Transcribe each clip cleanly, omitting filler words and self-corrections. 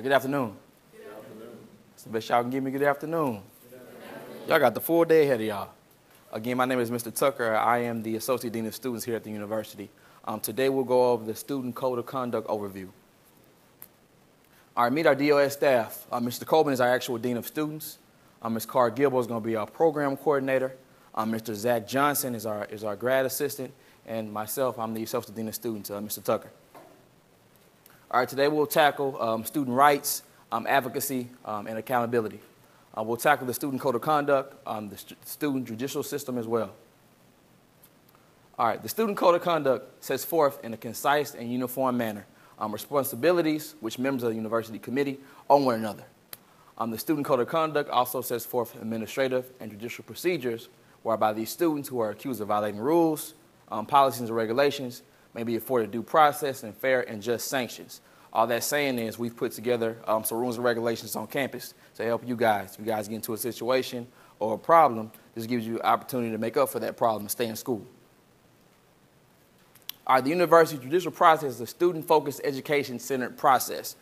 Good afternoon. Good afternoon. That's the best y'all can give me. Good afternoon. Y'all got the full day ahead of y'all. Again, my name is Mr. Tucker. I am the Associate Dean of Students here at the university. Today we'll go over the Student Code of Conduct overview. All right, meet our DOS staff. Mr. Coleman is our actual Dean of Students. Ms. Cara Gilbo is going to be our Program Coordinator. Mr. Zach Johnson is our Grad Assistant. And myself, I'm the Associate Dean of Students, Mr. Tucker. All right, today we'll tackle student rights, advocacy, and accountability. We'll tackle the Student Code of Conduct, the student judicial system as well. All right, the Student Code of Conduct sets forth in a concise and uniform manner responsibilities which members of the university committee owe one another. The Student Code of Conduct also sets forth administrative and judicial procedures whereby these students who are accused of violating rules, policies, and regulations may be afforded due process and fair and just sanctions. All that's saying is we've put together some rules and regulations on campus to help you guys. If you guys get into a situation or a problem, this gives you an opportunity to make up for that problem and stay in school. All right, the university judicial process is a student-focused, education-centered process.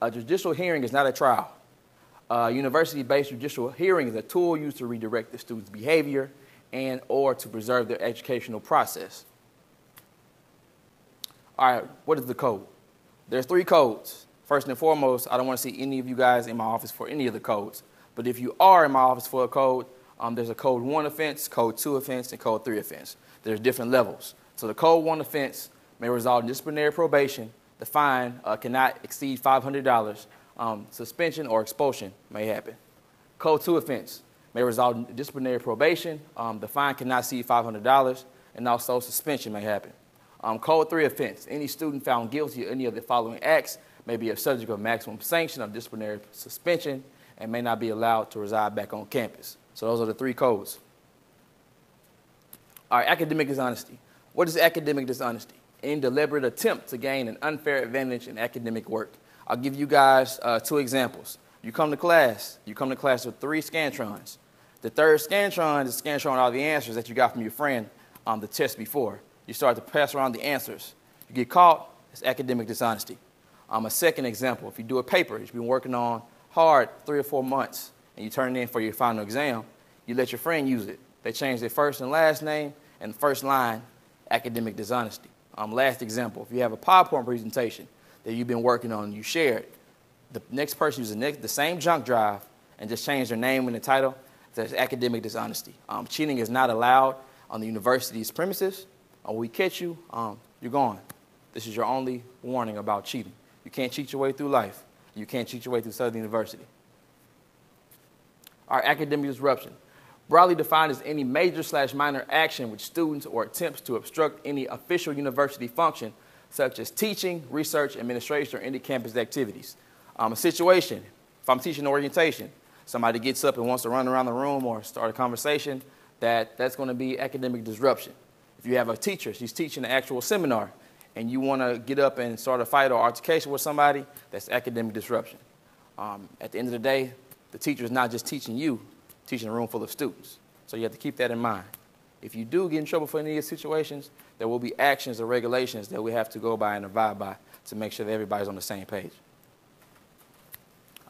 A judicial hearing is not a trial. University-based judicial hearing is a tool used to redirect the student's behavior and or to preserve their educational process. All right, what is the code? There's 3 codes. First and foremost, I don't want to see any of you guys in my office for any of the codes. But if you are in my office for a code, there's a Code 1 offense, Code 2 offense, and Code 3 offense. There's different levels. So the Code 1 offense may result in disciplinary probation. The fine cannot exceed $500. Suspension or expulsion may happen. Code 2 offense may result in disciplinary probation. The fine cannot exceed $500, and also suspension may happen. Code 3 offense, any student found guilty of any of the following acts may be a subject of maximum sanction of disciplinary suspension and may not be allowed to reside back on campus. So those are the 3 codes. All right, academic dishonesty. What is academic dishonesty? Any deliberate attempt to gain an unfair advantage in academic work. I'll give you guys 2 examples. You come to class with 3 Scantrons. The 3rd Scantron is Scantron all the answers that you got from your friend on the test before. You start to pass around the answers. You get caught, it's academic dishonesty. A second example, if you do a paper you've been working on hard 3 or 4 months and you turn it in for your final exam, you let your friend use it. They change their first and last name and the first line, academic dishonesty. Last example, if you have a PowerPoint presentation that you've been working on and you share it, the next person uses the same junk drive and just change their name and the title, that's academic dishonesty. Cheating is not allowed on the university's premises. When we catch you, you're gone. This is your only warning about cheating. You can't cheat your way through life. You can't cheat your way through Southern University. Our academic disruption, broadly defined as any major/minor action with students or attempts to obstruct any official university function, such as teaching, research, administration, or any campus activities. A situation, if I'm teaching orientation, somebody gets up and wants to run around the room or start a conversation, that's going to be academic disruption. If you have a teacher, she's teaching an actual seminar, and you want to get up and start a fight or altercation with somebody, that's academic disruption. At the end of the day, the teacher is not just teaching you, teaching a room full of students. So you have to keep that in mind. If you do get in trouble for any of these situations, there will be actions or regulations that we have to go by and abide by to make sure that everybody's on the same page.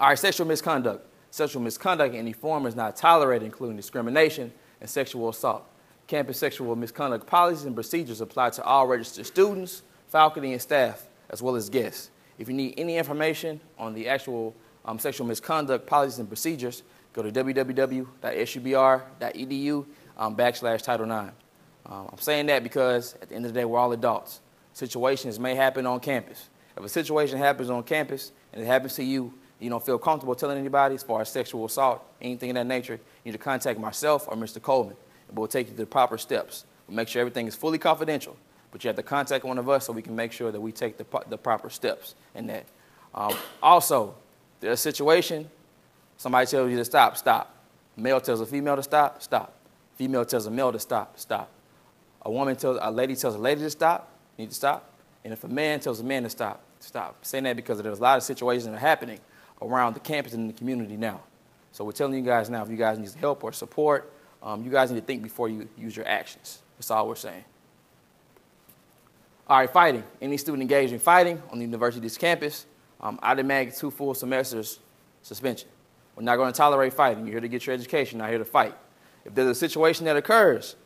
All right, sexual misconduct. Sexual misconduct in any form is not tolerated, including discrimination and sexual assault. Campus sexual misconduct policies and procedures apply to all registered students, faculty, and staff, as well as guests. If you need any information on the actual sexual misconduct policies and procedures, go to www.subr.edu/Title IX. I'm saying that because at the end of the day, we're all adults. Situations may happen on campus. If a situation happens on campus and it happens to you, you don't feel comfortable telling anybody as far as sexual assault, anything of that nature, you need to contact myself or Mr. Coleman, and we'll take you to the proper steps. We'll make sure everything is fully confidential, but you have to contact one of us so we can make sure that we take the proper steps in that. Also, there's a situation, somebody tells you to stop, stop. A male tells a female to stop, stop. Female tells a male to stop, stop. A lady tells a lady to stop, you need to stop. And if a man tells a man to stop, stop. I'm saying that because there's a lot of situations that are happening around the campus and in the community now. So we're telling you guys now, if you guys need help or support, you guys need to think before you use your actions. That's all we're saying. All right, fighting. Any student engaged in fighting on the university's campus automatic 2 full semesters suspension. We're not going to tolerate fighting. You're here to get your education, not here to fight. If there's a situation that occurs,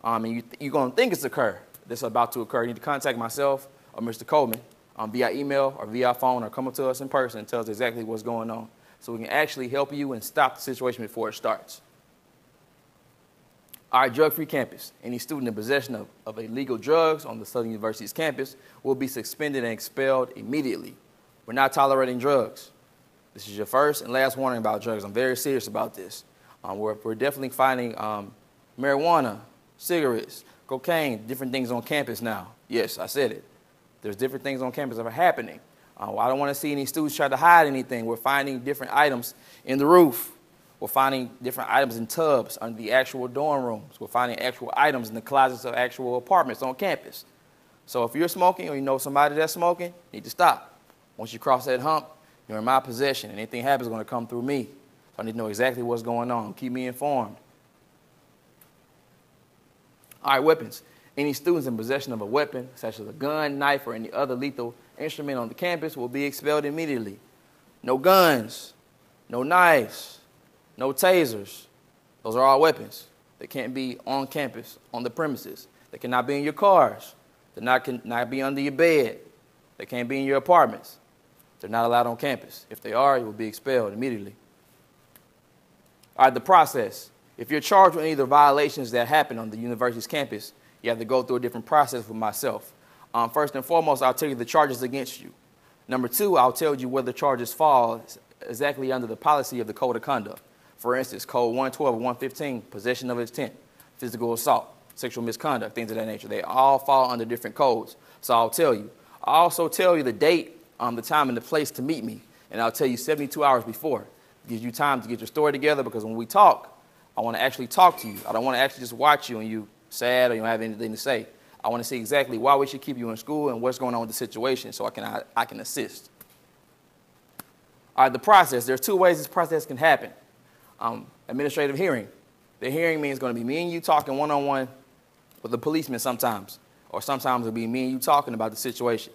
and you're going to think it's about to occur, you need to contact myself or Mr. Coleman via email or via phone, or come up to us in person and tell us exactly what's going on so we can actually help you and stop the situation before it starts. Our drug-free campus. Any student in possession of illegal drugs on the Southern University's campus will be suspended and expelled immediately. We're not tolerating drugs. This is your first and last warning about drugs. I'm very serious about this. We're definitely finding marijuana, cigarettes, cocaine, different things on campus now. Yes, I said it. There's different things on campus that are happening. I don't want to see any students try to hide anything. We're finding different items in the roof. We're finding different items in tubs under the actual dorm rooms. We're finding actual items in the closets of actual apartments on campus. So if you're smoking or you know somebody that's smoking, you need to stop. Once you cross that hump, you're in my possession, and anything happens is going to come through me. So I need to know exactly what's going on. Keep me informed. All right, weapons. Any students in possession of a weapon, such as a gun, knife, or any other lethal instrument on the campus will be expelled immediately. No guns, no knives, no tasers. Those are all weapons. They can't be on campus, on the premises. They cannot be in your cars. They cannot be under your bed. They can't be in your apartments. They're not allowed on campus. If they are, you will be expelled immediately. All right, the process. If you're charged with any of the violations that happen on the university's campus, you have to go through a different process with myself. First and foremost, I'll tell you the charges against you. Number two, I'll tell you where the charges fall exactly under the policy of the Code of Conduct. For instance, Code 112 or 115, possession of intent, physical assault, sexual misconduct, things of that nature. They all fall under different codes. So I'll tell you. I'll also tell you the date, the time, and the place to meet me. And I'll tell you 72 hours before. It gives you time to get your story together, because when we talk, I want to actually talk to you. I don't want to actually just watch you and you sad or you don't have anything to say. I want to see exactly why we should keep you in school and what's going on with the situation so I can assist. All right, the process. There's two ways this process can happen. Administrative hearing. The hearing means going to be me and you talking one-on-one with the policeman sometimes, or sometimes it'll be me and you talking about the situation.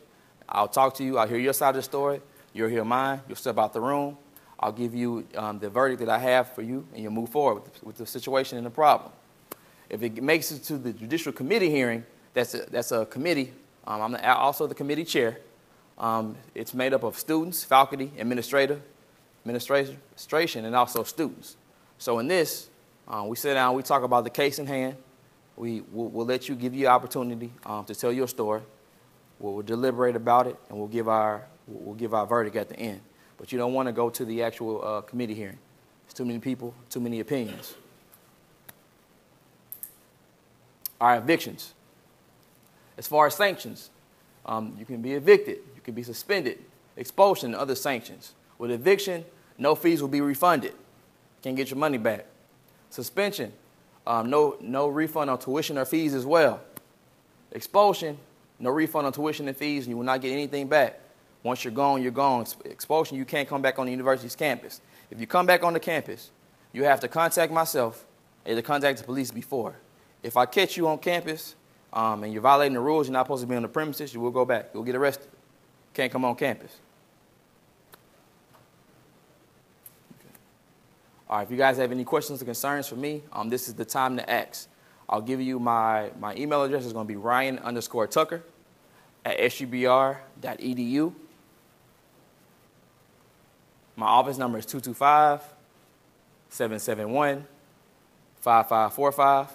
I'll talk to you. I'll hear your side of the story. You'll hear mine. You'll step out the room. I'll give you the verdict that I have for you, and you'll move forward with the situation and the problem. If it makes it to the judicial committee hearing, that's a committee. I'm also the committee chair. It's made up of students, faculty, administration, and also students. So in this, we sit down, we talk about the case in hand. We'll let you give you an opportunity to tell your story. We'll deliberate about it, and we'll give our verdict at the end. But you don't want to go to the actual committee hearing. There's too many people, too many opinions. All right, evictions. As far as sanctions, you can be evicted. You can be suspended, expulsion, and other sanctions. With eviction, no fees will be refunded. Can't get your money back. Suspension, no refund on tuition or fees as well. Expulsion, no refund on tuition and fees, and you will not get anything back. Once you're gone, you're gone. Expulsion, you can't come back on the university's campus. If you come back on the campus, you have to contact myself and to contact the police before. If I catch you on campus and you're violating the rules, you're not supposed to be on the premises, you will go back. You'll get arrested. Can't come on campus. Okay. All right, if you guys have any questions or concerns for me, this is the time to ask. I'll give you my email address. It's going to be ryan_tucker@subr.edu. My office number is 225-771-5545.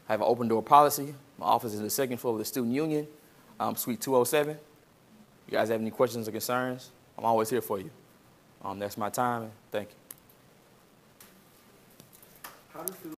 I have an open door policy. My office is the second floor of the Student Union, Suite 207. If you guys have any questions or concerns, I'm always here for you. That's my time, and thank you.